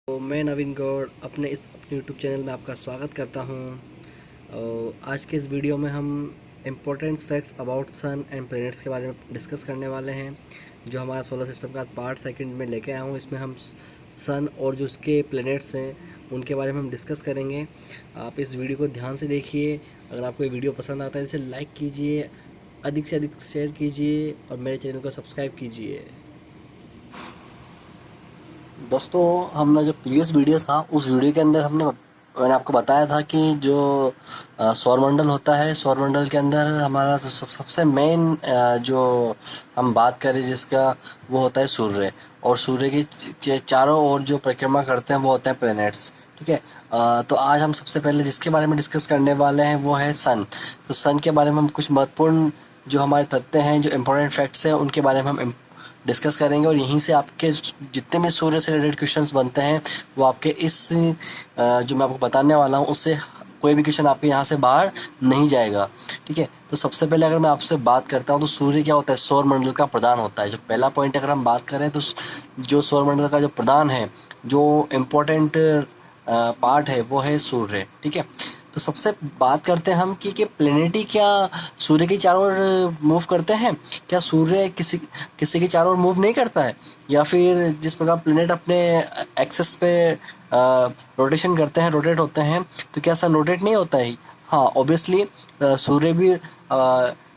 तो मैं नवीन गौड़ अपने यूट्यूब चैनल में आपका स्वागत करता हूं। और आज के इस वीडियो में हम important facts about sun and planets के बारे में डिस्कस करने वाले हैं, जो हमारा सोलर सिस्टम का पार्ट सेकंड में लेके आया हूं। इसमें हम सन और जो उसके प्लैनेट्स हैं उनके बारे में हम डिस्कस करेंगे। आप इस वीडियो को ध्यान से देखिए। अगर आपको ये वीडियो पसंद आता है इसे लाइक कीजिए, अधिक से अधिक शेयर कीजिए और मेरे चैनल को सब्सक्राइब कीजिए। दोस्तों, हमने जो प्रीवियस वीडियो था उस वीडियो के अंदर मैंने आपको बताया था कि जो सौरमंडल होता है, सौरमंडल के अंदर हमारा सबसे मेन जो हम बात करें जिसका, वो होता है सूर्य। और सूर्य के चारों ओर जो परिक्रमा करते हैं वो होते हैं प्लैनेट्स। ठीक है। तो आज हम सबसे पहले जिसके बारे में डिस्कस करने वाले हैं वो है सन। तो सन के बारे में हम कुछ महत्वपूर्ण जो हमारे तथ्य हैं, जो इम्पोर्टेंट फैक्ट्स हैं, उनके बारे में हम डिस्कस करेंगे। और यहीं से आपके जितने भी सूर्य से रिलेटेड क्वेश्चंस बनते हैं वो आपके इस जो मैं आपको बताने वाला हूँ उससे कोई भी क्वेश्चन आपके यहाँ से बाहर नहीं जाएगा। ठीक है। तो सबसे पहले अगर मैं आपसे बात करता हूँ तो सूर्य क्या होता है, सौर मंडल का प्रधान होता है। जो पहला पॉइंट अगर हम बात करें तो जो सौर मंडल का जो प्रधान है, जो इम्पोर्टेंट पार्ट है, वो है सूर्य। ठीक है। तो सबसे बात करते हैं हम कि प्लेनेट ही क्या सूर्य के चारों ओर मूव करते हैं? क्या सूर्य किसी किसी के चारों ओर मूव नहीं करता है? या फिर जिस प्रकार प्लेनेट अपने एक्सेस पे रोटेशन करते हैं, रोटेट होते हैं, तो क्या सन रोटेट नहीं होता है? हाँ, ऑब्वियसली सूर्य भी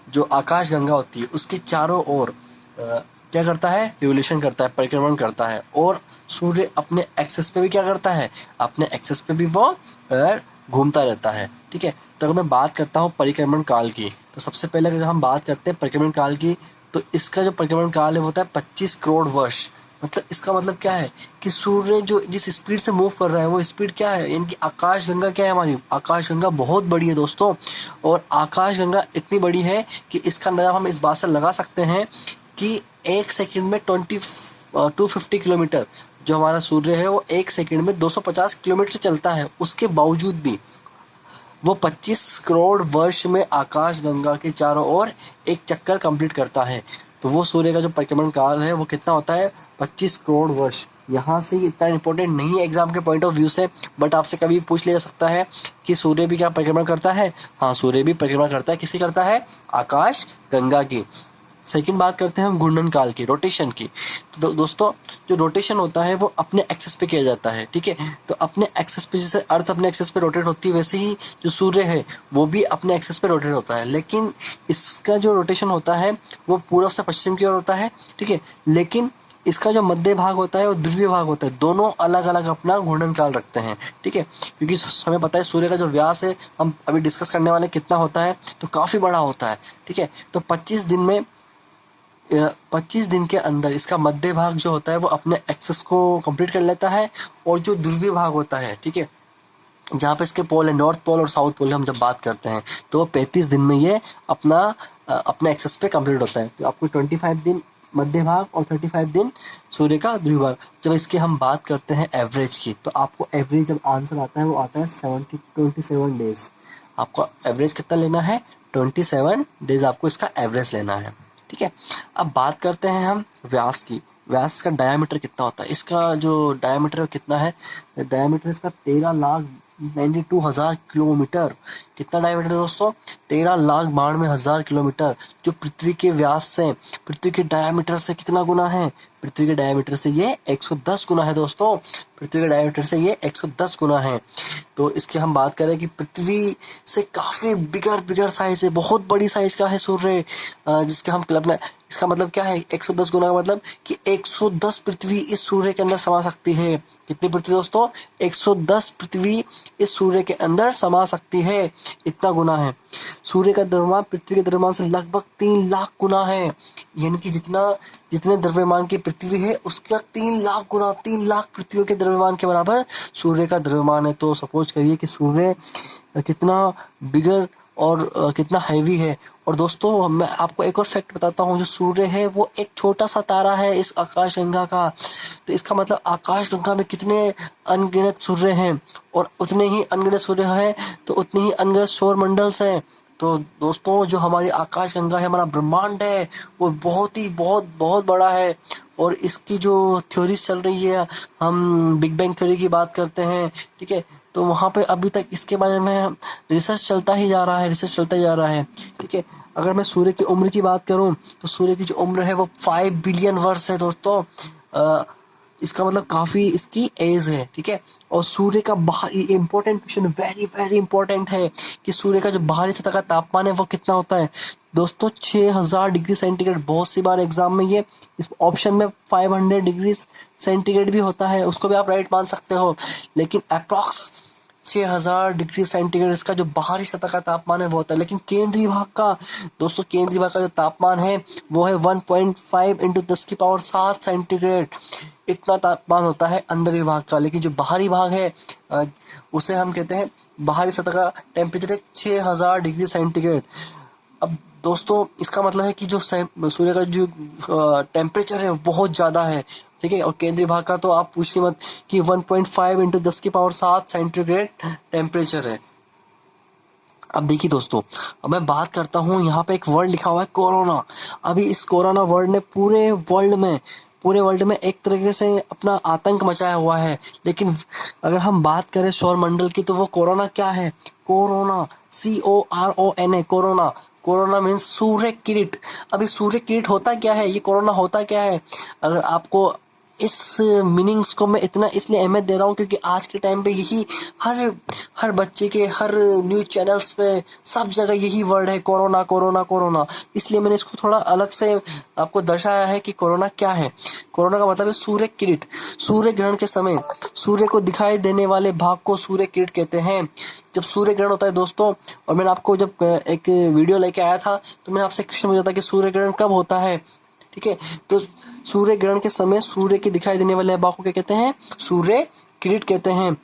जो आकाश गंगा होती है उसके चारों ओर क्या करता है, रिवोल्यूशन करता है, परिक्रमण करता है। और सूर्य अपने एक्सेस पे भी क्या करता है, अपने एक्सेस पे भी वो घूमता रहता है। ठीक है। तो अगर मैं बात करता हूँ परिक्रमण काल की, तो सबसे पहले अगर हम बात करते हैं परिक्रमण काल की, तो इसका जो परिक्रमण काल है वो होता है 25 करोड़ वर्ष। मतलब इसका मतलब क्या है कि सूर्य जो जिस स्पीड से मूव कर रहा है वो स्पीड क्या है, यानी कि आकाश गंगा क्या है, हमारी आकाश गंगा बहुत बड़ी है दोस्तों। और आकाश गंगा इतनी बड़ी है कि इसका अंदाजा हम इस बात से लगा सकते हैं कि एक सेकंड में 250 किलोमीटर जो हमारा सूर्य है वो एक सेकंड में 250 किलोमीटर चलता है। उसके बावजूद भी वो 25 करोड़ वर्ष में आकाश गंगा के चारों ओर एक चक्कर कंप्लीट करता है। तो वो सूर्य का जो परिक्रमण काल है वो कितना होता है, 25 करोड़ वर्ष। यहाँ से इतना इंपॉर्टेंट नहीं है एग्जाम के पॉइंट ऑफ व्यू से, बट आपसे कभी पूछ लिया जा सकता है कि सूर्य भी क्या परिक्रमण करता है? हाँ, सूर्य भी परिक्रमण करता है। किसकी करता है? आकाश गंगा की। सेकंड बात करते हैं हम घूर्णन काल की, रोटेशन की। तो दोस्तों, जो रोटेशन होता है वो अपने एक्सेस पे किया जाता है। ठीक है। तो अपने एक्सेस पे, जैसे अर्थ अपने एक्सेस पे रोटेट होती है, वैसे ही जो सूर्य है वो भी अपने एक्सेस पे रोटेट होता है। लेकिन इसका जो रोटेशन होता है वो पूर्व से पश्चिम की ओर होता है। ठीक है। लेकिन इसका जो मध्य भाग होता है और ध्रुवीय भाग होता है, दोनों अलग अलग अपना घूर्णन काल रखते हैं। ठीक है। क्योंकि हमें पता है सूर्य का जो व्यास है, हम अभी डिस्कस करने वाले, कितना होता है, तो काफ़ी बड़ा होता है। ठीक है। तो 25 दिन के अंदर इसका मध्य भाग जो होता है वो अपने एक्सेस को कंप्लीट कर लेता है। और जो ध्रुवीय भाग होता है, ठीक है, जहाँ पे इसके पोल है, नॉर्थ पोल और साउथ पोल, हम जब बात करते हैं तो 35 दिन में ये अपने एक्सेस पे कंप्लीट होता है। तो आपको 25 दिन मध्य भाग और 35 दिन सूर्य का ध्रुवीय भाग। जब इसकी हम बात करते हैं एवरेज की, तो आपको एवरेज जब आंसर आता है वो आता है 27 डेज। आपको एवरेज कितना लेना है? 27 डेज आपको इसका एवरेज लेना है। ठीक है। अब बात करते हैं हम व्यास की। व्यास का डायमीटर कितना होता है? इसका जो डायमीटर कितना है, डायमीटर इसका 13,92,000 किलोमीटर। कितना डायमीटर दोस्तों? 13,92,000 किलोमीटर। जो पृथ्वी के व्यास से, पृथ्वी के डायमीटर से कितना गुना है? पृथ्वी के डायमीटर से ये 110 गुना है दोस्तों। पृथ्वी के डायमीटर से ये 110 गुना है। तो इसकी हम बात करें कि पृथ्वी से काफ़ी बिगर बिगर साइज है, बहुत बड़ी साइज का है सूर्य, जिसके हम क्लब में, इसका मतलब क्या है 110 गुना का मतलब कि 110 पृथ्वी इस सूर्य के अंदर समा सकती है। कितनी पृथ्वी दोस्तों? 110 पृथ्वी इस सूर्य के अंदर समा सकती है। इतना गुना है। सूर्य का द्रव्यमान पृथ्वी के द्रव्यमान से लगभग 3 लाख गुना है। यानी कि जितने द्रव्यमान की पृथ्वी है उसका 3 लाख गुना, 3 लाख पृथ्वी के द्रव्यमान के बराबर सूर्य का द्रव्यमान है। तो सपोज करिए कि सूर्य कितना बिगर और कितना हैवी है। और दोस्तों, मैं आपको एक और फैक्ट बताता हूँ, जो सूर्य है वो एक छोटा सा तारा है इस आकाश गंगा का। तो इसका मतलब आकाश गंगा में कितने अनगिनत सूर्य हैं, और उतने ही अनगिनत सूर्य हैं तो उतनी ही अनगिनत सौर मंडल्स हैं। तो दोस्तों, जो हमारी आकाश गंगा है, हमारा ब्रह्मांड है, वो बहुत ही बहुत बहुत बड़ा है। और इसकी जो थ्योरीज चल रही है, हम बिग बैंग थ्योरी की बात करते हैं, ठीक है, तो वहाँ पे अभी तक इसके बारे में रिसर्च चलता ही जा रहा है, रिसर्च चलता ही जा रहा है, ठीक है। अगर मैं सूर्य की उम्र की बात करूँ तो सूर्य की जो उम्र है वो 5 बिलियन वर्ष है दोस्तों। इसका मतलब काफ़ी इसकी एज है, ठीक है। और सूर्य का बाहर, ये important question, very very important है कि सूर्य का जो बाहरी सतह का तापमान है वो कितना होता है दोस्तों? 6000 डिग्री सेंटीग्रेड। बहुत सी बार एग्जाम में ये इस ऑप्शन में 500 डिग्री सेंटीग्रेड भी होता है, उसको भी आप राइट मान सकते हो, लेकिन अप्रॉक्स 6000 डिग्री सेंटीग्रेड इसका जो बाहरी सतह का तापमान है वो होता है। लेकिन केंद्रीय भाग का दोस्तों, केंद्रीय भाग का जो तापमान है वो है 1.5 इंटू 10⁷ इतना तापमान होता है अंदर विभाग का। लेकिन जो बाहरी भाग है उसे हम कहते हैं, बाहरी सतह का टेम्परेचर है 6000 डिग्री सेंटीग्रेड। अब दोस्तों इसका मतलब है कि जो सूर्य का जो टेम्परेचर है वो बहुत ज़्यादा है, ठीक है। और केंद्रीय भाग का तो आप पूछिए मत कि 1.5 इंटू 10⁷ टेम्परेचर है। अब देखिए दोस्तों, अब मैं बात करता हूँ, यहाँ पे एक वर्ड लिखा हुआ है कोरोना। अभी इस कोरोना वर्ड ने पूरे वर्ल्ड में एक तरीके से अपना आतंक मचाया हुआ है। लेकिन अगर हम बात करें सौरमंडल की तो वो कोरोना क्या है? Corona, CORONA, corona. Corona means सूर्य किरीट। अभी सूर्य किरीट होता क्या है, ये कोरोना होता क्या है? अगर आपको इस मीनिंग्स को मैं इतना इसलिए अहमियत दे रहा हूँ क्योंकि आज के टाइम पे यही हर हर बच्चे के, हर न्यूज़ चैनल्स पे, सब जगह यही वर्ड है, कोरोना कोरोना कोरोना। इसलिए मैंने इसको थोड़ा अलग से आपको दर्शाया है कि कोरोना क्या है। कोरोना का मतलब है सूर्य किरीट। सूर्य ग्रहण के समय सूर्य को दिखाई देने वाले भाग को सूर्य किरीट कहते हैं। जब सूर्य ग्रहण होता है दोस्तों, और मैंने आपको जब एक वीडियो लेके आया था तो मैंने आपसे क्वेश्चन पूछा था कि सूर्य ग्रहण कब होता है, ठीक है। तो सूर्य ग्रहण के समय सूर्य के दिखाई देने वाले भाग को क्या कहते हैं? सूर्य किरीट कहते हैं।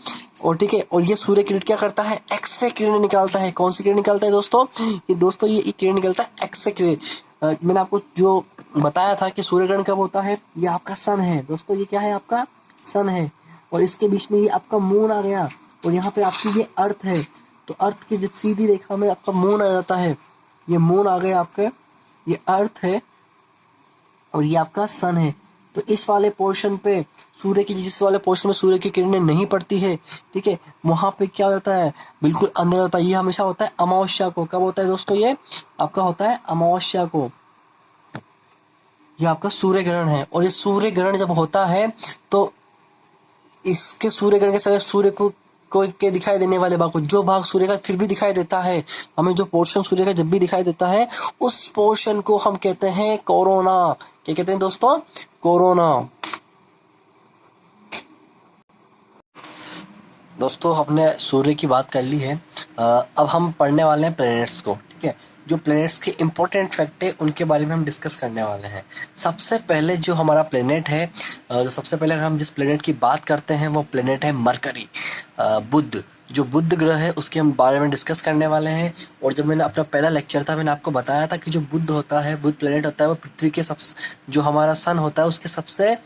और ठीक है, और ये सूर्य किरीट क्या करता है? एक्स रे किरण निकालता है। कौन सी किरण निकालता है दोस्तों? ये किरण निकालता है एक्स रे किरण। मैंने आपको जो बताया था कि सूर्य ग्रहण कब होता है, ये आपका सन है दोस्तों, ये क्या है? आपका सन है। और इसके बीच में ये आपका मून आ गया, और यहाँ पे आपकी ये अर्थ है। तो अर्थ की जब सीधी रेखा में आपका मून आ जाता है, ये मून आ गया आपके, ये अर्थ है, और ये आपका सन है। तो इस वाले पोर्शन पे सूर्य की, जिस वाले पोर्शन में सूर्य की किरणें नहीं पड़ती है, ठीक है, वहां पे क्या होता है? बिल्कुल अंदर होता है। ये हमेशा होता है अमावस्या को। कब होता है दोस्तों? ये आपका होता है अमावस्या को। ये आपका सूर्य ग्रहण है। और ये सूर्य ग्रहण जब होता है तो इसके सूर्य ग्रहण के समय सूर्य को के दिखाई देने वाले भाग को, जो भाग सूर्य का फिर भी दिखाई देता है, हमें जो पोर्शन सूर्य का जब भी दिखाई देता है उस पोर्शन को हम कहते हैं कोरोना। क्या कहते हैं दोस्तों? कोरोना। दोस्तों हमने सूर्य की बात कर ली है, अब हम पढ़ने वाले हैं प्लैनेट्स को, ठीक है। जो प्लैनेट्स के इंपॉर्टेंट फैक्ट है उनके बारे में हम डिस्कस करने वाले हैं। सबसे पहले जो हमारा प्लैनेट है, जो सबसे पहले हम जिस प्लैनेट की बात करते हैं वो प्लैनेट है मरकरी, बुध। जो बुध ग्रह है उसके हम बारे में डिस्कस करने वाले हैं। और जब मैंने अपना पहला लेक्चर था, मैंने आपको बताया था कि जो बुध होता है, बुध प्लैनेट होता है, वो पृथ्वी के जो हमारा सन होता है उसके सबसे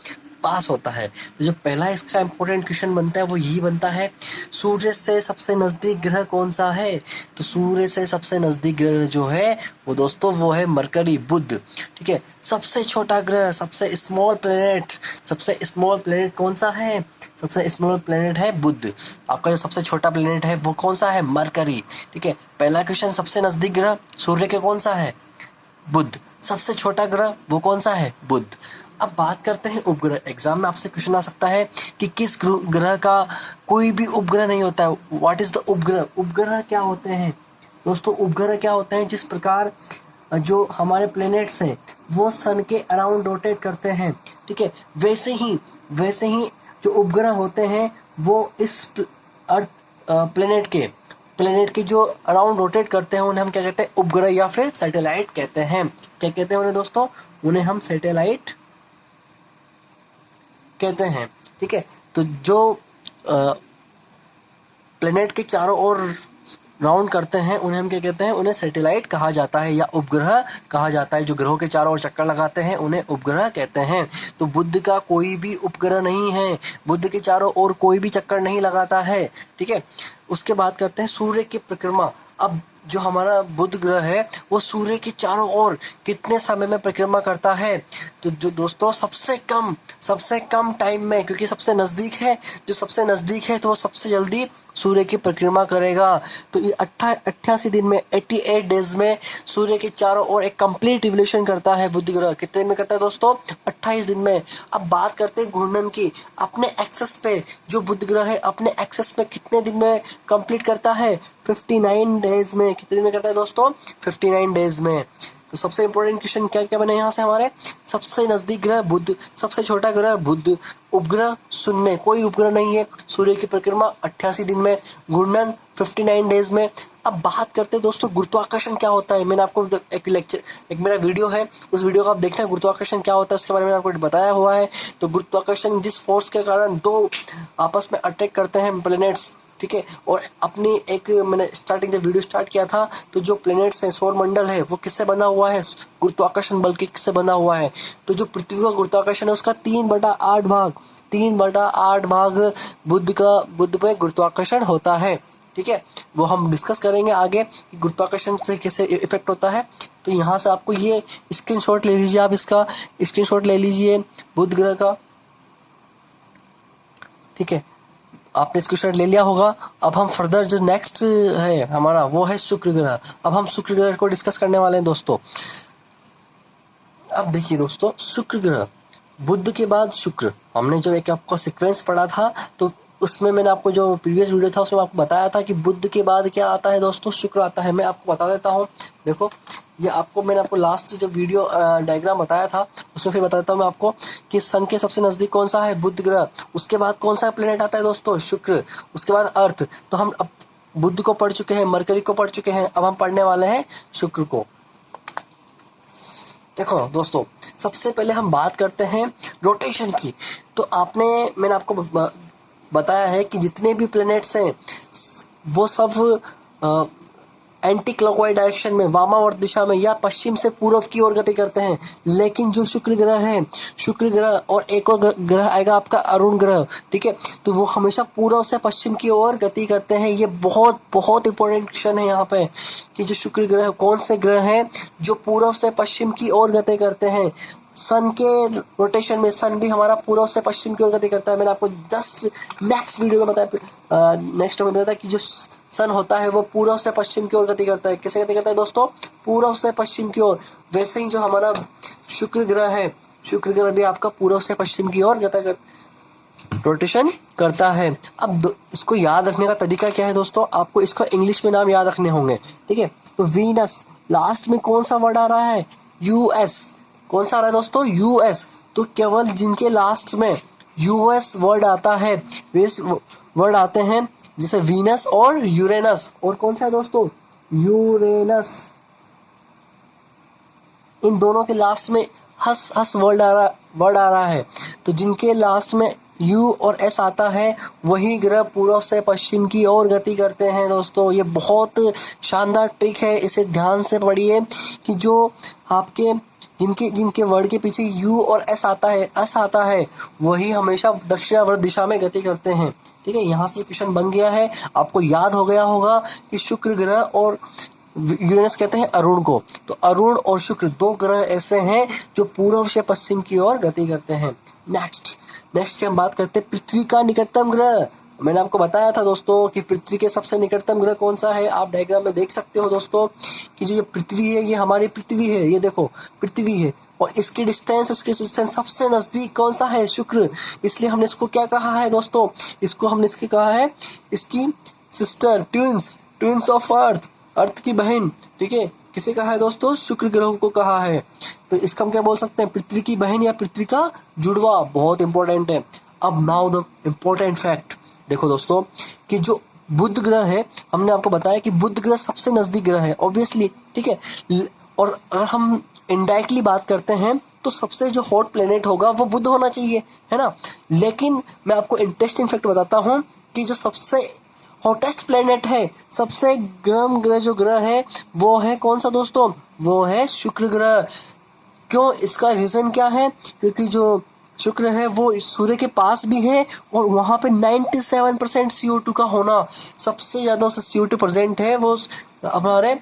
पास होता है। तो जो पहला इसका इंपॉर्टेंट क्वेश्चन बनता है वो यही बनता है, सूर्य से सबसे नजदीक ग्रह कौन सा है? तो सूर्य से सबसे नजदीक ग्रह जो है वो दोस्तों वो है मरकरी, बुध, ठीक है। सबसे छोटा ग्रह, सबसे स्मॉल प्लेनेट कौन सा है? सबसे स्मॉल प्लेनेट है बुध। आपका जो सबसे छोटा प्लेनेट है वो कौन सा है? मरकरी, ठीक है। पहला क्वेश्चन, सबसे नजदीक ग्रह सूर्य के कौन सा है? बुध। सबसे छोटा ग्रह वो कौन सा है? बुध। अब बात करते हैं उपग्रह। एग्जाम में आपसे क्वेश्चन आ सकता है कि किस ग्रह का कोई भी उपग्रह नहीं होता है। व्हाट इज द उपग्रह? उपग्रह क्या होते हैं दोस्तों? उपग्रह क्या होते हैं? जिस प्रकार जो हमारे प्लैनेट्स हैं वो सन के अराउंड रोटेट करते हैं, ठीक है, वैसे ही जो उपग्रह होते हैं वो इस अर्थ प्लेनेट के जो अराउंड रोटेट करते हैं उन्हें हम क्या कहते हैं? उपग्रह या फिर सैटेलाइट कहते हैं। क्या कहते हैं उन्हें दोस्तों? उन्हें हम सैटेलाइट कहते हैं, ठीक है। तो जो प्लेनेट के चारों ओर राउंड करते हैं उन्हें हम क्या कहते हैं? उन्हें सैटेलाइट कहा जाता है या उपग्रह कहा जाता है। जो ग्रहों के चारों ओर चक्कर लगाते हैं उन्हें उपग्रह कहते हैं। तो बुध का कोई भी उपग्रह नहीं है, बुध के चारों ओर कोई भी चक्कर नहीं लगाता है, ठीक है। उसके बाद करते हैं सूर्य की परिक्रमा। अब जो हमारा बुध ग्रह है वो सूर्य के चारों ओर कितने समय में परिक्रमा करता है। तो जो दोस्तों सबसे कम टाइम में, क्योंकि सबसे नजदीक है, जो सबसे नजदीक है तो वो सबसे जल्दी सूर्य की परिक्रमा करेगा। तो ये 88 दिन में, 88 डेज में सूर्य के चारों ओर एक कंप्लीट रिवोल्यूशन करता है बुध ग्रह। कितने दिन में करता है दोस्तों? 28 दिन में। अब बात करते हैं घूर्णन की। अपने एक्सेस पे जो बुध ग्रह है अपने एक्सेस पे कितने दिन में कंप्लीट करता है? 59 डेज में। कितने दिन में करता है दोस्तों? 59 डेज में। तो सबसे इंपॉर्टेंट क्वेश्चन क्या क्या बने यहाँ से हमारे? सबसे नजदीक ग्रह बुध, सबसे छोटा ग्रह बुध, उपग्रह शून्य, कोई उपग्रह नहीं है, सूर्य की परिक्रमा 88 दिन में, घूर्णन 59 डेज में। अब बात करते हैं दोस्तों गुरुत्वाकर्षण क्या होता है। मैंने आपको एक मेरा वीडियो है, उस वीडियो को आप देखना, गुरुत्वाकर्षण क्या होता है उसके बारे में आपको बताया हुआ है। तो गुरुत्वाकर्षण जिस फोर्स के कारण दो आपस में अट्रैक्ट करते हैं प्लैनेट्स, ठीक है। और अपनी एक मैंने स्टार्टिंग जब वीडियो स्टार्ट किया था तो जो प्लैनेट्स हैं, सौर मंडल है, वो किससे बना हुआ है? गुरुत्वाकर्षण बल के किससे बना हुआ है? तो जो पृथ्वी का गुरुत्वाकर्षण है उसका 3/8 भाग बुध पे गुरुत्वाकर्षण होता है, ठीक है। वो हम डिस्कस करेंगे आगे कि गुरुत्वाकर्षण से कैसे इफेक्ट होता है। तो यहाँ से आपको ये स्क्रीनशॉट ले लीजिए, आप इसका स्क्रीनशॉट ले लीजिए बुध ग्रह का, ठीक है। आपने स्क्रीनशॉट ले लिया होगा। अब हम फर्दर जो नेक्स्ट है हमारा वो है शुक्र ग्रह। अब हम शुक्र ग्रह को डिस्कस करने वाले हैं दोस्तों। अब देखिए दोस्तों, शुक्र ग्रह, बुध के बाद शुक्र, हमने जो एक आपको सीक्वेंस पढ़ा था तो उसमें मैंने आपको जो प्रीवियस वीडियो था उसमें आपको बताया था कि बुध के बाद क्या आता है दोस्तों? शुक्र आता है। मैं आपको बता देता हूँ, देखो ये मैंने आपको लास्ट जब वीडियो डायग्राम बताया था उसमें फिर बताता हूँ मैं आपको कि सन के सबसे नजदीक कौन सा है? बुध ग्रह। उसके बाद कौन सा प्लेनेट आता है दोस्तों? शुक्र। उसके बाद अर्थ। तो हम अब बुध को पढ़ चुके हैं, मरकरी को पढ़ चुके हैं, अब हम पढ़ने वाले हैं शुक्र को। देखो दोस्तों, सबसे पहले हम बात करते हैं रोटेशन की। तो मैंने आपको बताया है कि जितने भी प्लैनेट्स हैं वो सब एंटी क्लॉकवाइज डायरेक्शन में, वामावर्त दिशा में या पश्चिम से पूर्व की ओर गति करते हैं। लेकिन जो शुक्र ग्रह है, शुक्र ग्रह और एक और ग्रह आएगा आपका अरुण ग्रह, ठीक है, तो वो हमेशा पूर्व से पश्चिम की ओर गति करते हैं। ये बहुत बहुत इंपॉर्टेंट क्वेश्चन है यहाँ पे कि जो शुक्र ग्रह, कौन से ग्रह हैं जो पूर्व से पश्चिम की ओर गति करते हैं। सन के रोटेशन में सन भी हमारा पूर्व से पश्चिम की ओर गति करता है। मैंने आपको जस्ट नेक्स्ट वीडियो में बताया, नेक्स्ट में बताया कि जो सन होता है वो पूर्व से पश्चिम की ओर गति करता है। कैसे गति करता है दोस्तों? पूर्व से पश्चिम की ओर। वैसे ही जो हमारा शुक्र ग्रह है, शुक्र ग्रह भी आपका पूर्व से पश्चिम की ओर रोटेशन करता है। अब इसको याद रखने का तरीका क्या है दोस्तों? आपको इसका इंग्लिश में नाम याद रखने होंगे, ठीक है। तो वीनस, लास्ट में कौन सा वर्ड आ रहा है? यूएस। कौन सा आ रहा है दोस्तों? यूएस। तो केवल जिनके लास्ट में यूएस वर्ड आता है, वर्ड आते हैं, जैसे वीनस और यूरेनस। और कौन सा है दोस्तों? यूरेनस। इन दोनों के लास्ट में हस वर्ड आ रहा है। तो जिनके लास्ट में यू और एस आता है वही ग्रह पूर्व से पश्चिम की ओर गति करते हैं दोस्तों। ये बहुत शानदार ट्रिक है, इसे ध्यान से पढ़िए कि जो आपके जिनके वर्ड के पीछे यू और एस आता है वही हमेशा दक्षिणावर्त दिशा में गति करते हैं, ठीक है। यहाँ से क्वेश्चन बन गया है, आपको याद हो गया होगा कि शुक्र ग्रह और यूरेनस कहते हैं अरुण को। तो अरुण और शुक्र दो ग्रह ऐसे हैं जो पूर्व से पश्चिम की ओर गति करते हैं। नेक्स्ट की हम बात करते हैं पृथ्वी का निकटतम ग्रह। मैंने आपको बताया था दोस्तों कि पृथ्वी के सबसे निकटतम ग्रह कौन सा है। आप डायग्राम में देख सकते हो दोस्तों कि जो ये पृथ्वी है ये हमारी पृथ्वी है, ये देखो पृथ्वी है, और इसकी डिस्टेंस सबसे नजदीक कौन सा है? शुक्र। इसलिए हमने इसको क्या कहा है दोस्तों? इसको हमने इसकी कहा है इसकी सिस्टर, ट्विंस ऑफ अर्थ की बहन, ठीक है। किसे कहा है दोस्तों? शुक्र ग्रह को कहा है। तो इसका हम क्या बोल सकते हैं? पृथ्वी की बहन या पृथ्वी का जुड़वा। बहुत इंपॉर्टेंट है। अब नाउ द इम्पोर्टेंट फैक्ट, देखो दोस्तों कि जो बुध ग्रह है, हमने आपको बताया कि बुध ग्रह सबसे नजदीक ग्रह है ऑब्वियसली, ठीक है। और अगर हम इनडायरेक्टली बात करते हैं तो सबसे जो हॉट प्लेनेट होगा वो बुध होना चाहिए, है ना। लेकिन मैं आपको इंटरेस्टिंग फैक्ट बताता हूँ कि जो सबसे हॉटेस्ट प्लेनेट है, सबसे गर्म ग्रह जो ग्रह है वो है कौन सा दोस्तों? वो है शुक्र ग्रह। क्यों? इसका रीजन क्या है? क्योंकि जो शुक्र है वो सूर्य के पास भी है और वहाँ पे 97% CO2 का होना, सबसे ज़्यादा उससे CO2 प्रेजेंट है वो हमारे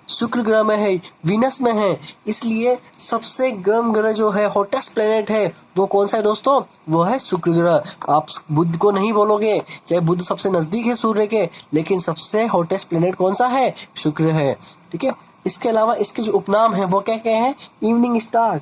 शुक्र ग्रह में है, वीनस में है। इसलिए सबसे गर्म ग्रह जो है, हॉटेस्ट प्लेनेट है, वो कौन सा है दोस्तों? वो है शुक्र ग्रह। आप बुध को नहीं बोलोगे, चाहे बुध सबसे नजदीक है सूर्य के, लेकिन सबसे हॉटेस्ट प्लेनेट कौन सा है? शुक्र है। ठीक है, इसके अलावा इसके जो उपनाम है वो क्या क्या है? इवनिंग स्टार,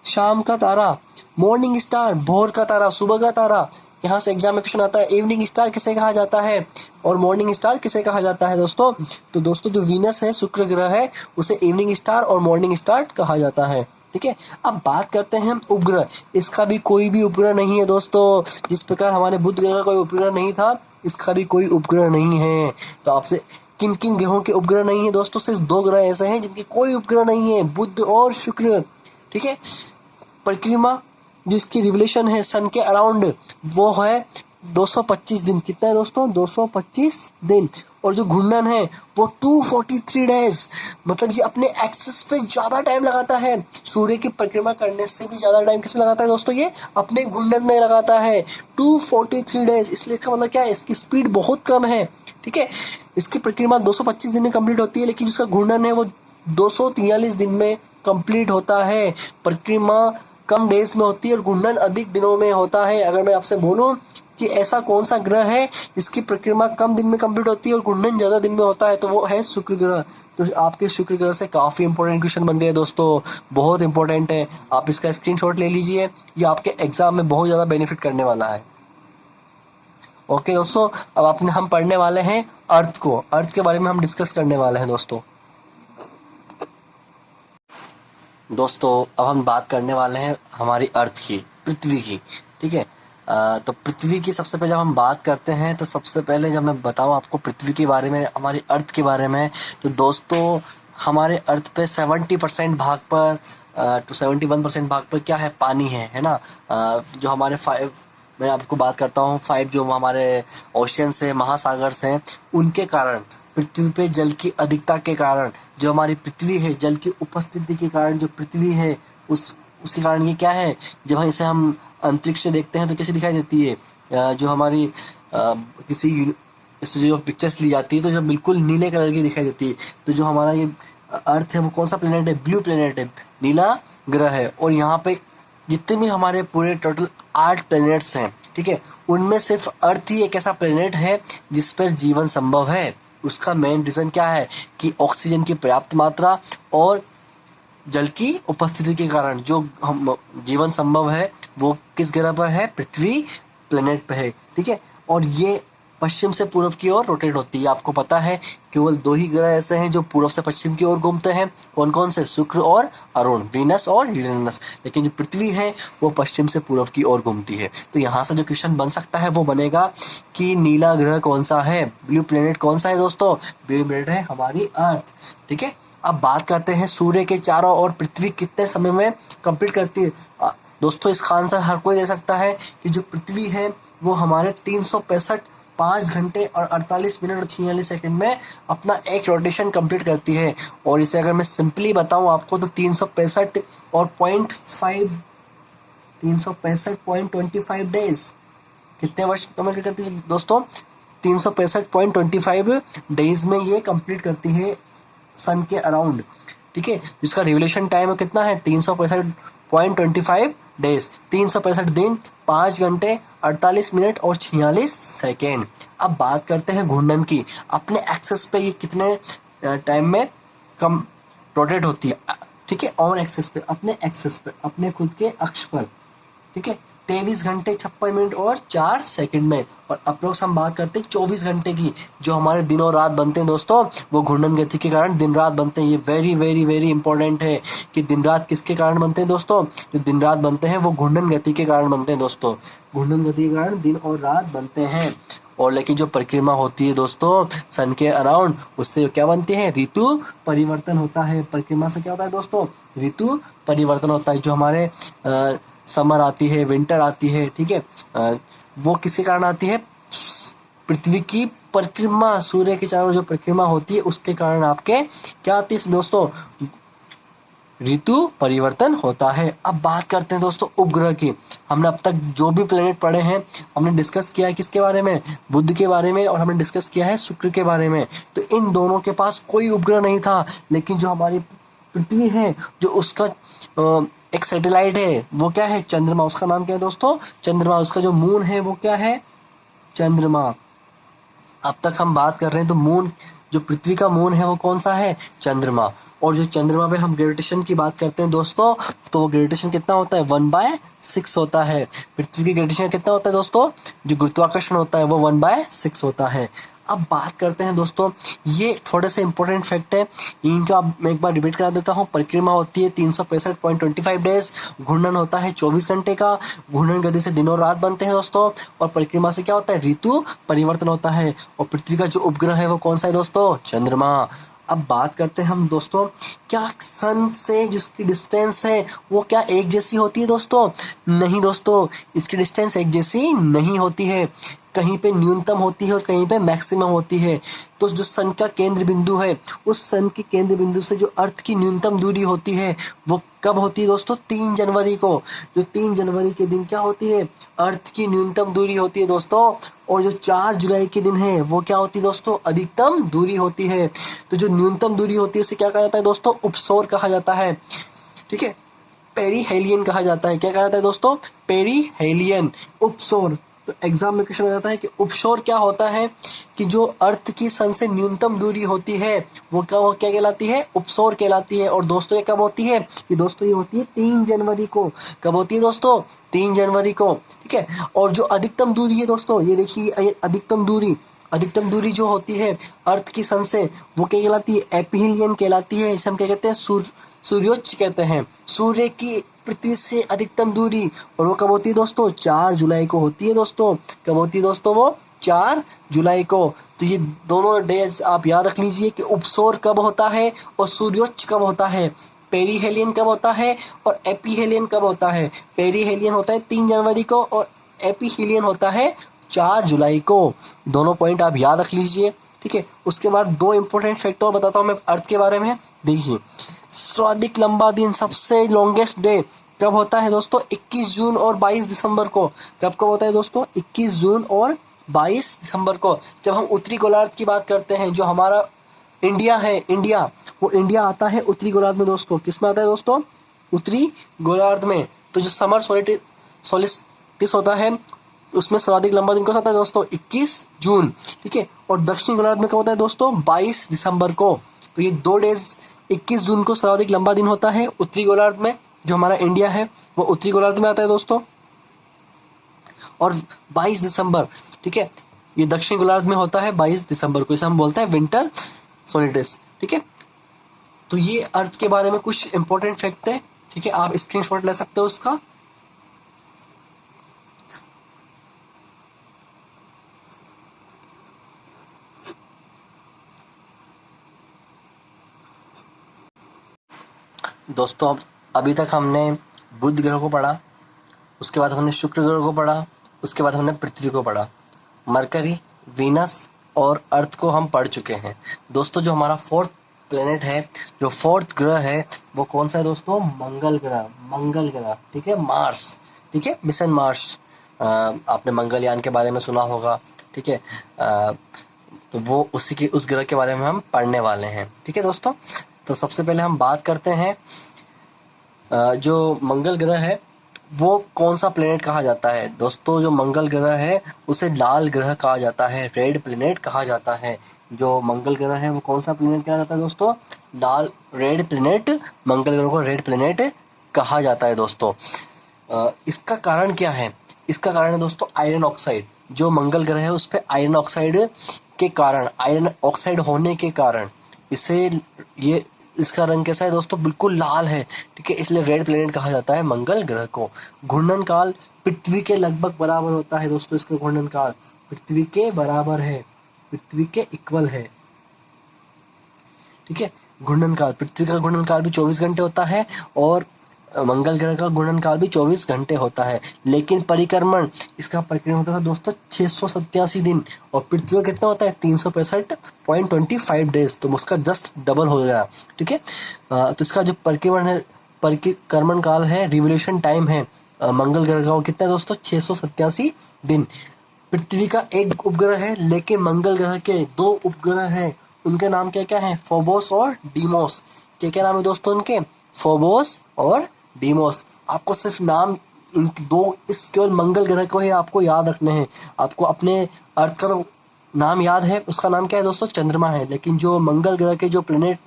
शाम का तारा, मॉर्निंग स्टार, भोर का तारा, सुबह का तारा। यहाँ से एग्जाम में क्वेश्चन आता है, इवनिंग स्टार किसे कहा जाता है और मॉर्निंग स्टार किसे कहा जाता है दोस्तों? तो दोस्तों जो वीनस है, शुक्र ग्रह है, उसे इवनिंग स्टार और मॉर्निंग स्टार कहा जाता है। ठीक है, अब बात करते हैं हम उपग्रह। इसका भी कोई भी उपग्रह नहीं है दोस्तों। जिस प्रकार हमारे बुध ग्रह का कोई उपग्रह नहीं था, इसका भी कोई उपग्रह नहीं है। तो आपसे किन किन ग्रहों के उपग्रह नहीं है दोस्तों? सिर्फ 2 ग्रह ऐसे हैं जिनके कोई उपग्रह नहीं है, बुध और शुक्र। ठीक है, परिक्रमा जिसकी रिवोल्यूशन है सन के अराउंड, वो है 225 दिन। कितना है दोस्तों? 225 दिन। और जो घूर्णन है वो 243 डेज। मतलब ये अपने एक्सिस पे ज़्यादा टाइम लगाता है, सूर्य की परिक्रमा करने से भी ज़्यादा टाइम किसमें लगाता है दोस्तों? ये अपने घूर्णन में लगाता है 243 डेज। इसलिए इसका मतलब क्या है? इसकी स्पीड बहुत कम है। ठीक है, इसकी परिक्रमा 225 दिन में कंप्लीट होती है, लेकिन जिसका घूर्णन है वो 243 दिन में कंप्लीट होता है। परिक्रमा कम डेज में होती है और घूर्णन अधिक दिनों में होता है। अगर मैं आपसे बोलूं कि ऐसा कौन सा ग्रह है इसकी परिक्रमा कम दिन में कंप्लीट होती है और घूर्णन ज़्यादा दिन में होता है, तो वो है शुक्र ग्रह। तो आपके शुक्र ग्रह से काफ़ी इंपॉर्टेंट क्वेश्चन बन गए दोस्तों, बहुत इंपॉर्टेंट है। आप इसका स्क्रीनशॉट ले लीजिए, ये आपके एग्जाम में बहुत ज़्यादा बेनिफिट करने वाला है। ओके दोस्तों, अब हम पढ़ने वाले हैं अर्थ को। अर्थ के बारे में हम डिस्कस करने वाले हैं दोस्तों। अब हम बात करने वाले हैं हमारी अर्थ की, पृथ्वी की। ठीक है, तो पृथ्वी की सबसे पहले जब हम बात करते हैं, तो सबसे पहले जब मैं बताऊं आपको पृथ्वी के बारे में, हमारी अर्थ के बारे में, तो दोस्तों हमारे अर्थ पे 70% भाग पर टू 71% भाग पर क्या है? पानी है ना। जो हमारे 5, मैं आपको बात करता हूँ 5 जो हमारे ओशियंस हैं, महासागर हैं, उनके कारण, पृथ्वी पे जल की अधिकता के कारण, जो हमारी पृथ्वी है, जल की उपस्थिति के कारण जो पृथ्वी है, उसके कारण ये क्या है? जब हम अंतरिक्ष से देखते हैं तो कैसी दिखाई देती है? जो हमारी किसी इससे जो पिक्चर्स ली जाती है तो जो बिल्कुल नीले कलर की दिखाई देती है। तो जो हमारा ये अर्थ है वो कौन सा प्लेनेट है? ब्लू प्लेनेट है, नीला ग्रह है। और यहाँ पे जितने भी हमारे पूरे टोटल 8 प्लेनेट्स हैं, ठीक है, उनमें सिर्फ अर्थ ही एक ऐसा प्लेनेट है जिस पर जीवन संभव है। उसका मेन रीज़न क्या है? कि ऑक्सीजन की पर्याप्त मात्रा और जल की उपस्थिति के कारण जो हम जीवन संभव है वो किस ग्रह पर है? पृथ्वी प्लेनेट पे है। ठीक है, और ये पश्चिम से पूर्व की ओर रोटेट होती है। आपको पता है केवल 2 ही ग्रह ऐसे हैं जो पूर्व से पश्चिम की ओर घूमते हैं। कौन कौन से? शुक्र और अरुण, वीनस और यूरेनस। लेकिन जो पृथ्वी है वो पश्चिम से पूर्व की ओर घूमती है। तो यहाँ से जो क्वेश्चन बन सकता है वो बनेगा कि नीला ग्रह कौन सा है, ब्लू प्लेनेट कौन सा है दोस्तों? ब्लू प्लेनेट है हमारी अर्थ। ठीक है, अब बात करते हैं सूर्य के चारों ओर पृथ्वी कितने समय में कंप्लीट करती है। दोस्तों इसका आंसर हर कोई दे सकता है कि जो पृथ्वी है वो हमारे 365 5 घंटे और 48 मिनट और 46 सेकंड में अपना एक रोटेशन कंप्लीट करती है। और इसे अगर मैं सिंपली बताऊं आपको तो 365 और 365.25 डेज कितने वर्ष कंप्लीट करती है दोस्तों? 365.25 डेज में ये कंप्लीट करती है सन के अराउंड। ठीक है, जिसका रिवोल्यूशन टाइम कितना है? 365.25 डेज, 365 दिन, 5 घंटे 48 मिनट और 46 सेकेंड। अब बात करते हैं घूर्णन की। अपने एक्सेस पे ये कितने टाइम में कम रोटेट होती है? ठीक है, ऑन एक्सेस पे, अपने एक्सेस पे, अपने खुद के अक्ष पर। ठीक है, 23 घंटे 56 मिनट और 4 सेकंड में। और अप्रोक्स हम बात करते हैं 24 घंटे की। जो हमारे दिन और रात बनते हैं दोस्तों, वो घूर्णन गति के कारण दिन रात बनते हैं। ये वेरी वेरी वेरी इंपॉर्टेंट है कि दिन रात किसके कारण बनते हैं दोस्तों? जो दिन रात बनते हैं वो घूर्णन गति के कारण बनते हैं दोस्तों। घूर्णन गति के कारण दिन और रात बनते हैं। और लेकिन जो परिक्रमा होती है दोस्तों सन के अराउंड, उससे क्या बनती है? ऋतु परिवर्तन होता है। परिक्रमा से क्या होता है दोस्तों? ऋतु परिवर्तन होता है। जो हमारे समर आती है, विंटर आती है, ठीक है, वो किसके कारण आती है? पृथ्वी की परिक्रमा, सूर्य के चारों जो परिक्रमा होती है उसके कारण आपके क्या आती है दोस्तों? ऋतु परिवर्तन होता है। अब बात करते हैं दोस्तों उपग्रह की। हमने अब तक जो भी प्लेनेट पढ़े हैं हमने डिस्कस किया है किसके बारे में, बुध के बारे में, और हमने डिस्कस किया है शुक्र के बारे में। तो इन दोनों के पास कोई उपग्रह नहीं था, लेकिन जो हमारी पृथ्वी है, जो उसका एक सैटेलाइट है, वो क्या है, चंद्रमा। उसका नाम क्या है दोस्तों, चंद्रमा। उसका जो मून है वो क्या है, चंद्रमा। अब तक हम बात कर रहे हैं तो मून, जो पृथ्वी का मून है वो कौन सा है, चंद्रमा। और जो चंद्रमा पे हम ग्रेविटेशन की बात करते हैं दोस्तों, तो वो ग्रेविटेशन कितना होता है, 1/6 होता है। पृथ्वी की ग्रेविटेशन कितना होता है दोस्तों, जो गुरुत्वाकर्षण होता है वो 1/6 होता है। अब बात करते हैं दोस्तों, ये थोड़े से इंपॉर्टेंट फैक्ट है, इनका मैं एक बार रिपीट करा देता हूँ। परिक्रमा होती है 365.25 डेज, घूर्णन होता है 24 घंटे का, घूर्णन गति से दिन और रात बनते हैं दोस्तों, और परिक्रमा से क्या होता है, ऋतु परिवर्तन होता है। और पृथ्वी का जो उपग्रह है वो कौन सा है दोस्तों, चंद्रमा। अब बात करते हैं हम दोस्तों, क्या सन से जिसकी डिस्टेंस है वो क्या एक जैसी होती है दोस्तों, नहीं दोस्तों, इसकी डिस्टेंस एक जैसी नहीं होती है। कहीं पे न्यूनतम होती है और कहीं पे मैक्सिमम होती है। तो जो सन का केंद्र बिंदु है, उस सन के केंद्र बिंदु से जो अर्थ की न्यूनतम दूरी होती है वो कब होती है दोस्तों, 3 जनवरी को। जो 3 जनवरी के दिन क्या होती है, अर्थ की न्यूनतम दूरी होती है दोस्तों। और जो 4 जुलाई के दिन है वो क्या होती है दोस्तों, अधिकतम दूरी होती है। तो जो न्यूनतम दूरी होती है उसे क्या कहा जाता है दोस्तों, उपसौर कहा जाता है। ठीक है, पेरीहेलियन कहा जाता है। क्या कहा जाता है दोस्तों, पेरीहेलियन, उपसौर। तो एग्जाम में क्वेश्चन आ जाता है कि उपसौर क्या होता है, कि जो अर्थ की सन से न्यूनतम दूरी होती है वो क्या कहलाती है, उपसौर कहलाती है। और दोस्तों ये कब होती है, ये दोस्तों ये होती है 3 जनवरी को। कब होती है दोस्तों, 3 जनवरी को। ठीक है, और जो अधिकतम दूरी है दोस्तों, ये देखिए अधिकतम दूरी जो होती है अर्थ की सन से वो क्या कहलाती है, एपिहीलियन कहलाती है। इसे हम क्या कहते हैं, सूर्योच्च कहते हैं। सूर्य की पृथ्वी से अधिकतम दूरी, और वो कब होती है दोस्तों, 4 जुलाई को होती है दोस्तों। कब होती है दोस्तों, वो 4 जुलाई को। तो ये दोनों डेज आप याद रख लीजिए कि उपसौर कब होता है और सूर्योच्च कब होता है, पेरीहेलियन कब होता है और एपीहेलियन कब होता है। पेरीहेलियन होता है 3 जनवरी को और एपीहेलियन होता है 4 जुलाई को। दोनों पॉइंट आप याद रख लीजिए। ठीक है, उसके बाद 2 इंपॉर्टेंट फैक्ट और बताता हूँ मैं अर्थ के बारे में। देखिए, सर्वाधिक लंबा दिन, सबसे लॉन्गेस्ट डे कब होता है दोस्तों, 21 जून और 22 दिसंबर को। कब कब होता है दोस्तों, 21 जून और 22 दिसंबर को। जब हम उत्तरी गोलार्ध की बात करते हैं, जो हमारा इंडिया है, वो इंडिया आता है उत्तरी गोलार्ध में दोस्तों। किस में आता है दोस्तों, उत्तरी गोलार्ध में। तो जो समर सोलिस्टिस होता है उसमें सर्वाधिक लंबा दिन कौन सा होता है दोस्तों, 21 जून। ठीक है, और दक्षिणी गोलार्ध में कब होता है दोस्तों, 22 दिसंबर को। तो ये 2 डेज, 21 जून को सर्वाधिक लंबा दिन होता है उत्तरी गोलार्ध में, जो हमारा इंडिया है वो उत्तरी गोलार्ध में आता है दोस्तों। और 22 दिसंबर, ठीक है, ये दक्षिणी गोलार्ध में होता है 22 दिसंबर को। इसे हम बोलते हैं विंटर सोलिस्टिस। ठीक है, तो ये अर्थ के बारे में कुछ इंपॉर्टेंट फैक्ट है। ठीक है, आप स्क्रीनशॉट ले सकते हो उसका। दोस्तों अभी तक हमने बुध ग्रह को पढ़ा, उसके बाद हमने शुक्र ग्रह को पढ़ा, उसके बाद हमने पृथ्वी को पढ़ा। मरकरी, वीनस और अर्थ को हम पढ़ चुके हैं दोस्तों। जो हमारा 4th प्लेनेट है, जो 4th ग्रह है वो कौन सा है दोस्तों, मंगल ग्रह। ठीक है, मार्स। ठीक है, मिशन मार्स। आपने मंगलयान के बारे में सुना होगा। ठीक है, तो वो उस ग्रह के बारे में हम पढ़ने वाले हैं। ठीक है दोस्तों, तो सबसे पहले हम बात करते हैं जो मंगल ग्रह है वो कौन सा प्लेनेट कहा जाता है दोस्तों। जो मंगल ग्रह है उसे लाल ग्रह कहा जाता है, रेड प्लेनेट कहा जाता है। जो मंगल ग्रह है वो कौन सा प्लेनेट कहा जाता है दोस्तों, रेड प्लेनेट। मंगल ग्रह को रेड प्लेनेट कहा जाता है दोस्तों। इसका कारण क्या है, इसका कारण है दोस्तों आयरन ऑक्साइड। जो मंगल ग्रह है उस पर आयरन ऑक्साइड के कारण, आयरन ऑक्साइड होने के कारण इसे ये इसका रंग कैसा है दोस्तों, बिल्कुल लाल है। ठीक है, इसलिए रेड प्लेनेट कहा जाता है मंगल ग्रह को। घूर्णन काल पृथ्वी के लगभग बराबर होता है दोस्तों। इसका घूर्णन काल पृथ्वी के बराबर है, पृथ्वी के इक्वल है। ठीक है, घूर्णन काल, पृथ्वी का घूर्णन काल भी 24 घंटे होता है और मंगल ग्रह का घूर्णन काल भी 24 घंटे होता है, लेकिन परिक्रमण इसका परिक्रमण होता है दोस्तों 687 दिन, और पृथ्वी का कितना होता है 365.25 डेज, तो उसका जस्ट डबल हो गया। ठीक है, तो इसका जो परिक्रमण काल है, रिवोल्यूशन टाइम है मंगल ग्रह का, वो कितना है दोस्तों 687 दिन। पृथ्वी का एक उपग्रह है, लेकिन मंगल ग्रह के 2 उपग्रह हैं, उनके नाम क्या क्या है, फोबोस और डीमोस। क्या क्या नाम है दोस्तों उनके, फोबोस और डीमोस। आपको सिर्फ नाम इन दो, इस केवल मंगल ग्रह को ही आपको याद रखने हैं। आपको अपने अर्थ का तो नाम याद है, उसका नाम क्या है दोस्तों, चंद्रमा है, लेकिन जो मंगल ग्रह के जो प्लेनेट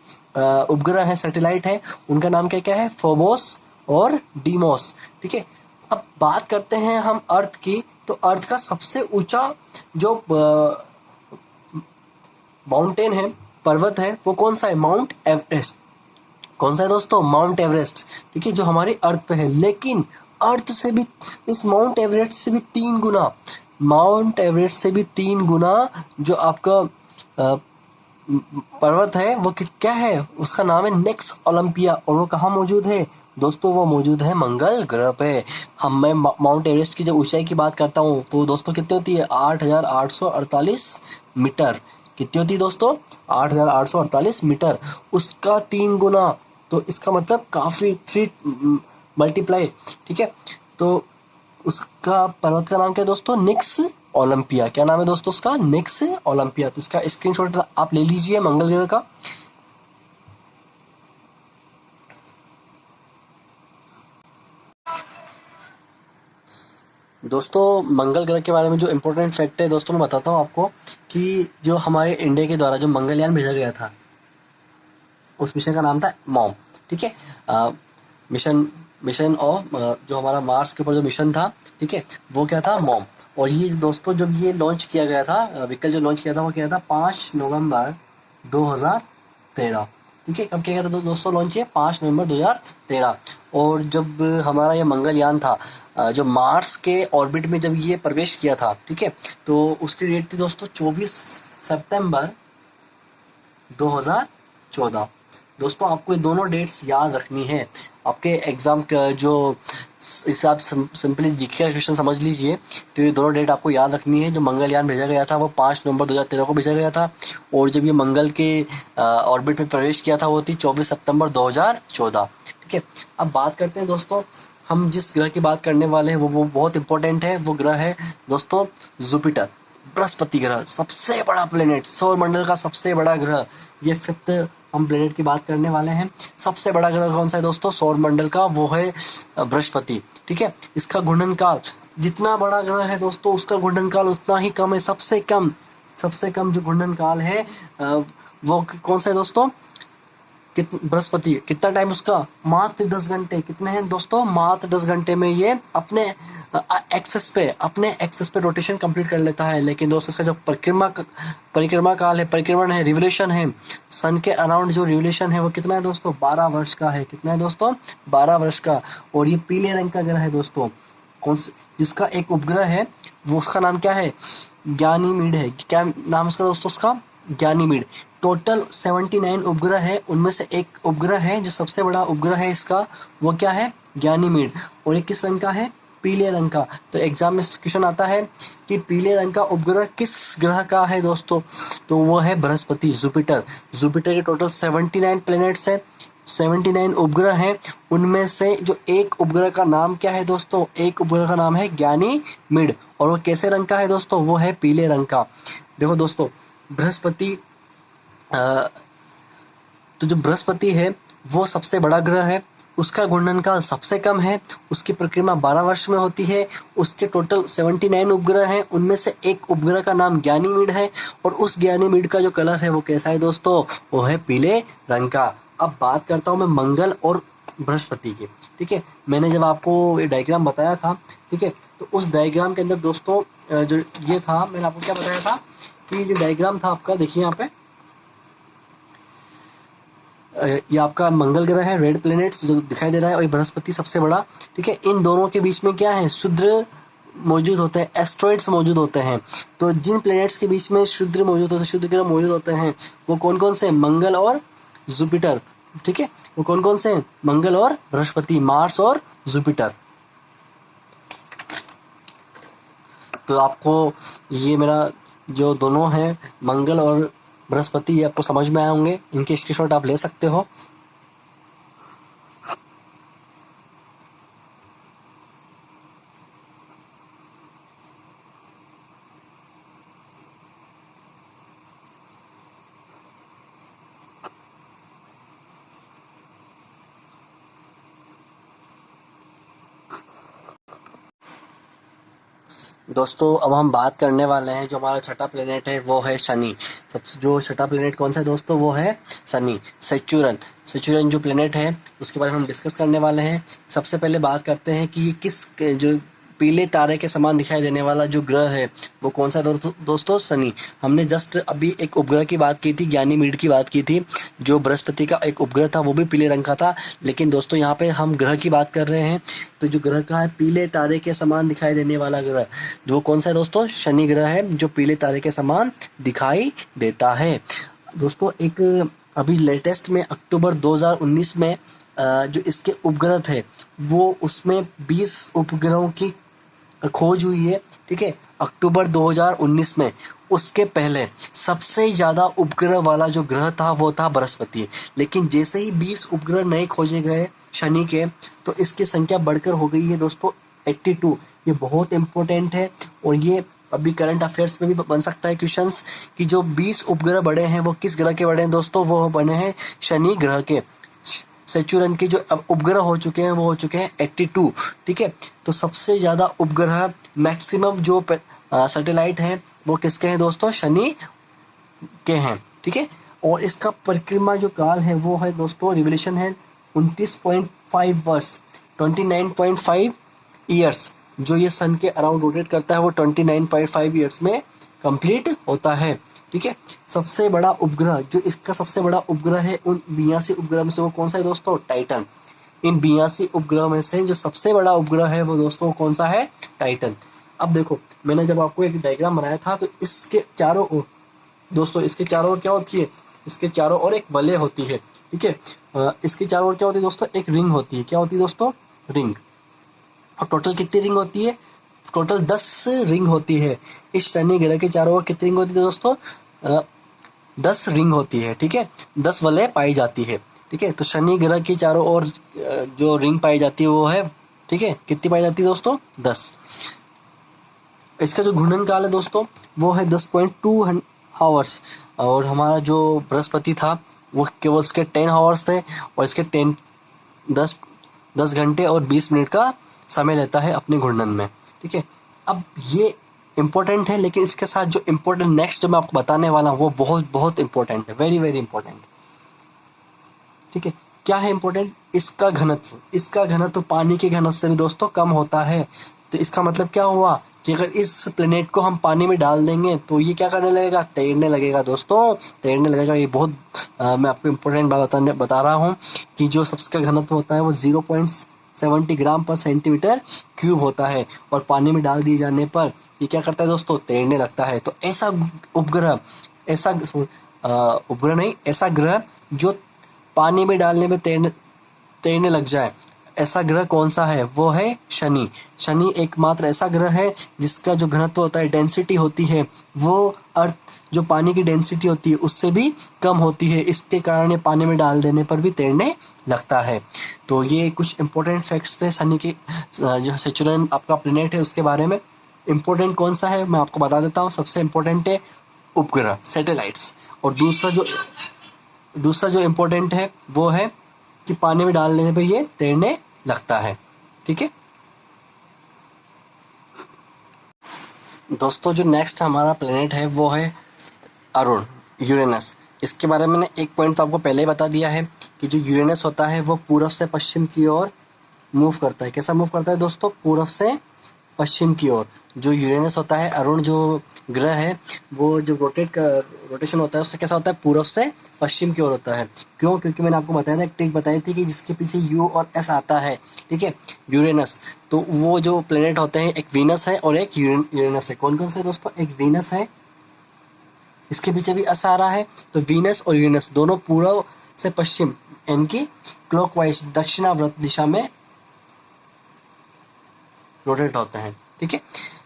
उपग्रह है, सैटेलाइट है, उनका नाम क्या क्या है, फोबोस और डीमोस। ठीक है, अब बात करते हैं हम अर्थ की। तो अर्थ का सबसे ऊंचा जो माउंटेन है, पर्वत है, वो कौन सा है, माउंट एवरेस्ट। कौन सा है दोस्तों, माउंट एवरेस्ट। ठीक है, जो हमारी अर्थ पे है, लेकिन अर्थ से भी, इस माउंट एवरेस्ट से भी 3 गुना, माउंट एवरेस्ट से भी 3 गुना जो आपका पर्वत है, वो क्या है, उसका नाम है नेक्स ओलंपिया, और वो कहाँ मौजूद है दोस्तों, वो मौजूद है मंगल ग्रह पे। मैं माउंट एवरेस्ट की जब ऊंचाई की बात करता हूँ, तो दोस्तों कितनी होती है, 8,848 मीटर। कितनी होती है दोस्तों, 8,848 मीटर। उसका 3 गुना, तो इसका मतलब काफ़ी 3 मल्टीप्लाई। ठीक है, तो उसका पर्वत का नाम क्या है दोस्तों, निक्स ओलंपिया। क्या नाम है दोस्तों उसका, निक्स ओलंपिया। तो इसका स्क्रीनशॉट आप ले लीजिए मंगल ग्रह का। दोस्तों मंगल ग्रह के बारे में जो इम्पोर्टेंट फैक्ट है दोस्तों, मैं बताता हूँ आपको कि जो हमारे इंडिया के द्वारा जो मंगलयान भेजा गया था, उस मिशन का नाम था मॉम। ठीक है, मिशन मिशन ऑफ जो हमारा मार्स के ऊपर जो मिशन था, ठीक है, वो क्या था, मॉम। और ये दोस्तों जब ये लॉन्च किया गया था, व्हीकल जो लॉन्च किया था, वो क्या था, 5 नवंबर 2013। ठीक है, कब किया गया था दोस्तों लॉन्च, ये 5 नवंबर 2013। और जब हमारा ये मंगलयान था, जो मार्स के ऑर्बिट में जब ये प्रवेश किया था, ठीक है, तो उसकी डेट थी दोस्तों 24 सितंबर 2014। दोस्तों आपको ये दोनों डेट्स याद रखनी है। आपके एग्जाम का जो, इससे आप सिंपली जीके का क्वेश्चन समझ लीजिए। तो ये दोनों डेट आपको याद रखनी है। जो मंगलयान भेजा गया था वो 5 नवंबर 2013 को भेजा गया था, और जब ये मंगल के ऑर्बिट में प्रवेश किया था वो थी 24 सितंबर 2014। ठीक है, अब बात करते हैं दोस्तों, हम जिस ग्रह की बात करने वाले हैं वो बहुत इंपॉर्टेंट है। वो ग्रह है दोस्तों जुपिटर, बृहस्पति ग्रह, सबसे बड़ा प्लेनेट, सौरमंडल का सबसे बड़ा ग्रह। ये 5th हम प्लेनेट की बात करने वाले हैं। सबसे बड़ा ग्रह कौन सा है दोस्तों सौरमंडल का, वो है बृहस्पति। ठीक है, इसका घूर्णन काल, जितना बड़ा ग्रह है दोस्तों उसका घूर्णन काल उतना ही कम है। सबसे कम जो घूर्णन काल है वो कौन सा है दोस्तों, बृहस्पति। कितना टाइम उसका, मात्र 10 घंटे। कितने हैं दोस्तों, मात्र 10 घंटे में ये अपने एक्सेस पे रोटेशन कंप्लीट कर लेता है। लेकिन दोस्तों इसका जो परिक्रमा काल है, परिक्रमण है, रिवोल्यूशन है, सन के अराउंड जो रिवोल्यूशन है वो कितना है दोस्तों, 12 वर्ष का है। कितना है दोस्तों, 12 वर्ष का। और ये पीले रंग का ग्रह है दोस्तों, कौन से, जिसका एक उपग्रह है, वो उसका नाम क्या है, ज्ञानीमीड है। क्या नाम उसका दोस्तों, उसका ज्ञानीमीड। टोटल 79 उपग्रह है, उनमें से एक उपग्रह है जो सबसे बड़ा उपग्रह है इसका, वो क्या है, ज्ञानीमीड। और ये किस रंग का है, पीले रंग का। तो एग्जाम में क्वेश्चन आता है कि पीले रंग का उपग्रह किस ग्रह का है दोस्तों, तो वो है बृहस्पति, जुपिटर। जुपिटर के टोटल 79 प्लैनेट्स हैं, 79 उपग्रह हैं। उनमें से जो एक उपग्रह का नाम क्या है दोस्तों, एक उपग्रह का नाम है ज्ञानीमीड, और वो कैसे रंग का है दोस्तों, वो है पीले रंग का। देखो दोस्तों बृहस्पति, तो जो बृहस्पति है वो सबसे बड़ा ग्रह है, उसका घूर्णन काल सबसे कम है, उसकी परिक्रमा 12 वर्ष में होती है। उसके टोटल 79 उपग्रह हैं, उनमें से एक उपग्रह का नाम ज्ञानीमीड है, और उस ज्ञानीमीड का जो कलर है वो कैसा है दोस्तों, वो है पीले रंग का। अब बात करता हूँ मैं मंगल और बृहस्पति की। ठीक है, मैंने जब आपको ये डायग्राम बताया था, ठीक है, तो उस डायग्राम के अंदर दोस्तों जो ये था, मैंने आपको क्या बताया था कि जो डायग्राम था आपका, देखिए यहाँ पे ये आपका मंगल ग्रह है, रेड प्लैनेट्स जो दिखाई दे रहा है, और ये बृहस्पति सबसे बड़ा। ठीक है, इन दोनों के बीच में क्या है, क्षुद्र मौजूद होते हैं, एस्ट्रॉइड्स मौजूद होते हैं। तो जिन प्लैनेट्स के बीच में क्षुद्र मौजूद होते हैं, क्षुद्र ग्रह मौजूद होते हैं, वो कौन कौन से, मंगल और जुपिटर। ठीक है, वो कौन कौन से हैं? मंगल और बृहस्पति, मार्स और जुपिटर। तो आपको ये मेरा जो दोनों हैं मंगल और बृहस्पति, ये आपको समझ में आए होंगे, इनके स्क्रीनशॉट आप ले सकते हो। दोस्तों अब हम बात करने वाले हैं, जो हमारा छठा प्लेनेट है वो है शनि। सबसे जो छठा प्लेनेट कौन सा है दोस्तों? वो है शनि, सेचुरन। सेचुरन जो प्लेनेट है उसके बारे में हम डिस्कस करने वाले हैं। सबसे पहले बात करते हैं कि ये किस जो पीले तारे के समान दिखाई देने वाला जो ग्रह है वो कौन सा है दोस्तों? शनि। हमने जस्ट अभी एक उपग्रह की बात की थी, ज्ञानीमीड की बात की थी, जो बृहस्पति का एक उपग्रह था वो भी पीले रंग का था। लेकिन दोस्तों यहाँ पे हम ग्रह की बात कर रहे हैं, तो जो ग्रह का है पीले तारे के समान दिखाई देने वाला ग्रह, जो कौन सा है दोस्तों? शनि ग्रह है, जो पीले तारे के समान दिखाई देता है। दोस्तों एक अभी लेटेस्ट में अक्टूबर 2019 में जो इसके उपग्रह थे वो उसमें 20 उपग्रहों की खोज हुई है। ठीक है, अक्टूबर 2019 में। उसके पहले सबसे ज़्यादा उपग्रह वाला जो ग्रह था वो था बृहस्पति। लेकिन जैसे ही 20 उपग्रह नए खोजे गए शनि के, तो इसकी संख्या बढ़कर हो गई है दोस्तों 82। ये बहुत इम्पोर्टेंट है, और ये अभी करंट अफेयर्स में भी बन सकता है क्वेश्चंस कि जो 20 उपग्रह बड़े हैं वो किस ग्रह के बड़े हैं दोस्तों? वो बने हैं शनि ग्रह के। सेचुरन के जो अब उपग्रह हो चुके हैं वो हो चुके हैं 82। ठीक है, तो सबसे ज़्यादा उपग्रह मैक्सिमम जो सैटेलाइट हैं वो किसके हैं दोस्तों? शनि के हैं। ठीक है, और इसका परिक्रमा जो काल है वो है दोस्तों, रिवोल्यूशन है 29.5 वर्ष, 29.5 ईयर्स। जो ये सन के अराउंड रोटेट करता है वो 29.5 ईयर्स में कंप्लीट होता है। ठीक है, सबसे बड़ा उपग्रह जो इसका सबसे बड़ा उपग्रह है उन 82 उपग्रह में से वो कौन सा है दोस्तों? टाइटन। इन 82 उपग्रह में से जो सबसे बड़ा उपग्रह है वो दोस्तों कौन सा है? टाइटन। अब देखो, मैंने जब आपको एक डायग्राम बनाया था तो इसके चारों ओर दोस्तों, इसके चारों ओर क्या होती है? इसके चारों ओर एक वलय होती है। ठीक है, इसके चारों ओर क्या होती है दोस्तों? एक रिंग होती है। क्या होती है दोस्तों? रिंग। और टोटल कितनी रिंग होती है? टोटल 10 रिंग होती है। इस शनि ग्रह के चारों ओर कितनी रिंग होती है दोस्तों? 10 रिंग होती है। ठीक है, 10 वलय पाई जाती है। ठीक है, तो शनि ग्रह के चारों ओर जो रिंग पाई जाती है वो है, ठीक है, कितनी पाई जाती है दोस्तों? 10। इसका जो घूर्णन काल है दोस्तों वो है 10.2 हावर्स। और हमारा जो बृहस्पति था वो केवल उसके 10 हावर्स थे, और इसके 10 10 घंटे और 20 मिनट का समय लेता है अपने घूर्णन में। ठीक है, अब ये इम्पोर्टेंट है, लेकिन इसके साथ जो इम्पोर्टेंट नेक्स्ट जो मैं आपको बताने वाला हूँ वो बहुत बहुत इम्पोर्टेंट है, वेरी वेरी इंपॉर्टेंट। ठीक है, क्या है इम्पोर्टेंट? इसका घनत्व। इसका घनत्व पानी के घनत्व से भी दोस्तों कम होता है। तो इसका मतलब क्या हुआ कि अगर इस प्लेनेट को हम पानी में डाल देंगे तो ये क्या करने लगेगा? तैरने लगेगा दोस्तों, तैरने लगेगा। ये बहुत मैं आपको इम्पोर्टेंट बात बता रहा हूँ कि जो सबका घनत्व होता है वो 0.70 ग्राम पर सेंटीमीटर क्यूब होता है, और पानी में डाल दिए जाने पर ये क्या करता है दोस्तों? तैरने लगता है। तो ऐसा उपग्रह, ऐसा उपग्रह नहीं, ऐसा ग्रह जो पानी में डालने में तैरने लग जाए, ऐसा ग्रह कौन सा है? वो है शनि। शनि एकमात्र ऐसा ग्रह है जिसका जो घनत्व होता है, डेंसिटी होती है, वो अर्थ जो पानी की डेंसिटी होती है उससे भी कम होती है। इसके कारण ये पानी में डाल देने पर भी तैरने लगता है। तो ये कुछ इंपॉर्टेंट फैक्ट्स थे शनि के, जो सेचुरन आपका प्लेनेट है उसके बारे में। इम्पोर्टेंट कौन सा है मैं आपको बता देता हूँ। सबसे इम्पोर्टेंट है उपग्रह, सैटेलाइट्स। और दूसरा जो इम्पोर्टेंट है वो है कि पानी में डाल देने पर ये तैरने लगता है। ठीक है दोस्तों, जो नेक्स्ट हमारा प्लेनेट है वो है अरुण, यूरेनस। इसके बारे में मैंने एक पॉइंट तो आपको पहले ही बता दिया है कि जो यूरेनस होता है वो पूर्व से पश्चिम की ओर मूव करता है। कैसा मूव करता है दोस्तों? पूर्व से पश्चिम की ओर। जो यूरेनस होता है, अरुण जो ग्रह है, वो जब रोटेशन होता है उससे कैसा होता है? पूर्व से पश्चिम की ओर होता है। क्यों? क्योंकि मैंने आपको बताया था, एक ट्रिक बताई थी कि जिसके पीछे यू और एस आता है, ठीक है, यूरेनस, तो वो जो प्लेनेट होते हैं, एक वीनस है और एक यूरेनस है। कौन कौन से दोस्तों? एक वीनस है, इसके पीछे भी एस आ रहा है, तो वीनस और यूरेनस दोनों पूर्व से पश्चिम इनकी क्लॉकवाइज दक्षिणावर्त दिशा में रोटेट होते हैं। ठीक है,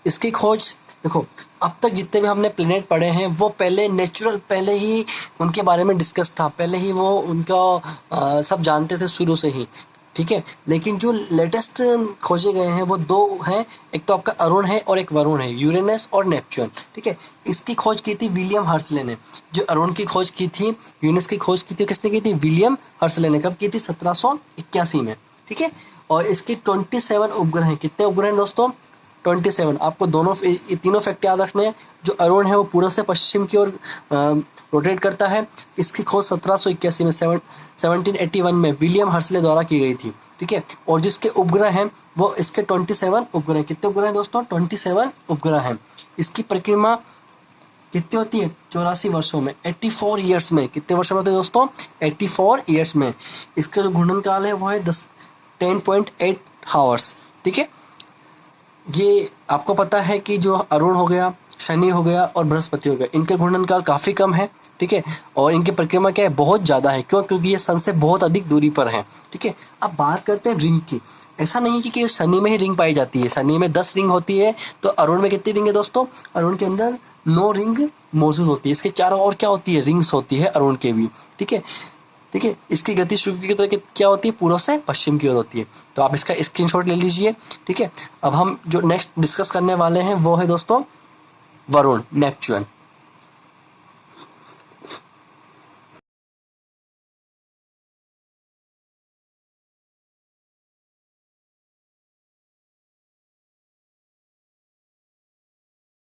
इसकी खोज देखो, अब तक जितने भी हमने प्लेनेट पढ़े हैं वो पहले ही उनके बारे में डिस्कस था, पहले ही वो उनका सब जानते थे शुरू से ही। ठीक है, लेकिन जो लेटेस्ट खोजे गए हैं वो दो हैं, एक तो आपका अरुण है और एक वरुण है, यूरेनस और नेपच्यून। ठीक है, इसकी खोज की थी विलियम हर्सले ने। जो अरुण की खोज की थी, यूरेनस की खोज की थी, किसने की थी? विलियम हर्सले ने। कब की थी? 1781 में। ठीक है, और इसके 27 उपग्रह हैं। कितने उपग्रह हैं दोस्तों? 27। आपको तीनों फैक्ट याद रखने हैं। जो अरुण है वो पूर्व से पश्चिम की ओर रोटेट करता है। इसकी खोज 1781 में 1781 में विलियम हर्सले द्वारा की गई थी। ठीक है, और जिसके उपग्रह हैं वो इसके 27 उपग्रह। कितने उपग्रह हैं दोस्तों? 27 उपग्रह हैं। इसकी परिक्रमा कितनी होती है? 84 वर्षों में, 84 ईयर्स में। कितने वर्षों में होते हैं दोस्तों? 84 ईयर्स में। इसका जो घूर्णन काल है वो है 10.8 हावर्स। ठीक है, ये आपको पता है कि जो अरुण हो गया, शनि हो गया और बृहस्पति हो गया, इनके घूर्णन काल काफ़ी कम है। ठीक है, और इनकी परिक्रमा क्या है? बहुत ज़्यादा है। क्यों? क्योंकि ये सन से बहुत अधिक दूरी पर है। ठीक है, अब बात करते हैं रिंग की। ऐसा नहीं है कि शनि में ही रिंग पाई जाती है। शनि में 10 रिंग होती है, तो अरुण में कितनी रिंग है दोस्तों? अरुण के अंदर 9 रिंग मौजूद होती है। इसके चारों ओर क्या होती है? रिंग्स होती है अरुण के भी। ठीक है, ठीक है, इसकी गति सूर्य की तरह क्या होती है? पूर्व से पश्चिम की ओर होती है। तो आप इसका स्क्रीनशॉट ले लीजिए। ठीक है, अब हम जो नेक्स्ट डिस्कस करने वाले हैं वो है दोस्तों वरुण, नेपच्यून।